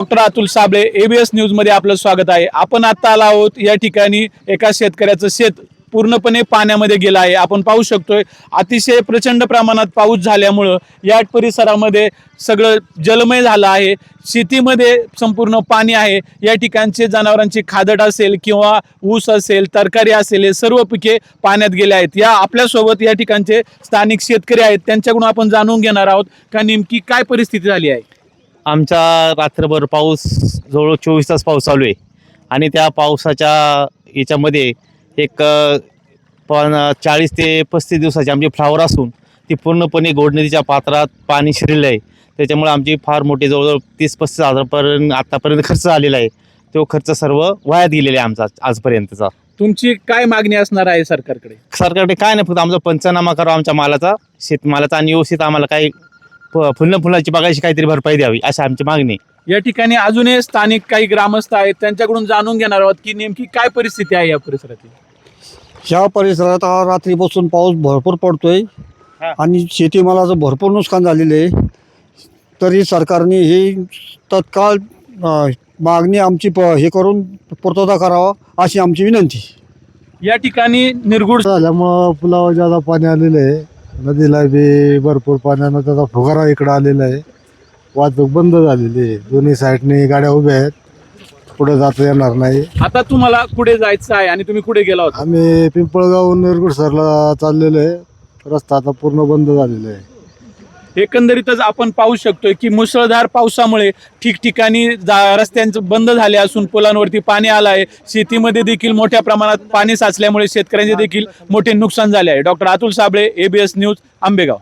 Doctor Atul Sable ABS news मध्ये आपलं स्वागत आहे। आपण आता आलो आहोत या ठिकाणी एका शेतकऱ्याचं शेत पूर्णपणे पाण्यामध्ये गेलं आहे। आपण पाहू शकतोय अतिशय प्रचंड प्रमाणात पाऊस झाल्यामुळे या परिसरामध्ये सगळं जलमय झालं आहे। शेतीमध्ये संपूर्ण पाणी आहे। या ठिकाणचे जनावरांची खादड असेल किंवा ऊस असेल, तरकारी असेल, हे सर्व पिके पाण्यात गेले आहेत। या आपल्यासोबत या ठिकाणचे स्थानिक शेतकरी आहेत, त्यांच्याकडून आपण जाणून घेणार आहोत का नेमकी काय परिस्थिती झाली आहे। आमचा रात्रभर पाऊस जवळ 24 तास पाऊस चालू आहे आणि त्या पावसाच्या याच्यामध्ये एक 40 ते 35 दिवसाची आमची फ्लावर असून ती पूर्णपणे गोड नदीच्या पात्रात पाणी शिरलेलं आहे। त्याच्यामुळे आमची फार मोठी जवळजवळ 30-35 हजारापर्यंत आतापर्यंत खर्च आलेला आहे। तो खर्च सर्व वायात गेलेला आहे आमचा आजपर्यंतचा। तुमची काय मागणी असणार आहे सरकारकडे? सरकारकडे काय नाही, फक्त आमचा पंचनामा करावा आमच्या मालाचा, शेतमालाचा, आणि व्यवस्थित आम्हाला काही फुलाची बागायची काहीतरी भरपाई द्यावी अशी आमची मागणी। या ठिकाणी अजूनही स्थानिक काही ग्रामस्थ आहेत, त्यांच्याकडून जाणून घेणार आहोत की नेमकी काय परिस्थिती आहे या परिसरातील। ह्या परिसरात रात्रीपासून पाऊस भरपूर पडतोय आणि शेतीमालाचं भरपूर नुकसान झालेलं आहे। तरी सरकारने हे तत्काळ मागणी आमची हे करून पूर्तता करावा अशी आमची विनंती। या ठिकाणी निरगुड झाल्यामुळं पुलावर ज्यादा पाणी आलेलं आहे, नदीला बी भरपूर पाण्यानं त्याचा फुगारा इकडं आलेला आहे। वाहतूक बंद झालेली आहे, दोन्ही साईडने गाड्या उभ्या आहेत, पुढे जाता येणार नाही। आता तुम्हाला कुठे जायचं आहे आणि तुम्ही कुठे गेला होता? आम्ही पिंपळगावहून निरगुडसरला चाललेलो आहे, रस्ता आता पूर्ण बंद झालेला आहे। एकंदरीतच आपण पाहू शकतोय की मुसळधार पावसामुळे ठिकठिकाणी रस्त्यांचं बंद झाले असून पुलांवरती पाणी आलं आहे। शेतीमध्ये देखील मोठ्या प्रमाणात पाणी साचल्यामुळे शेतकऱ्यांचे देखील मोठे नुकसान झाले आहे। Doctor Atul Sable, ABS news, Ambegaon.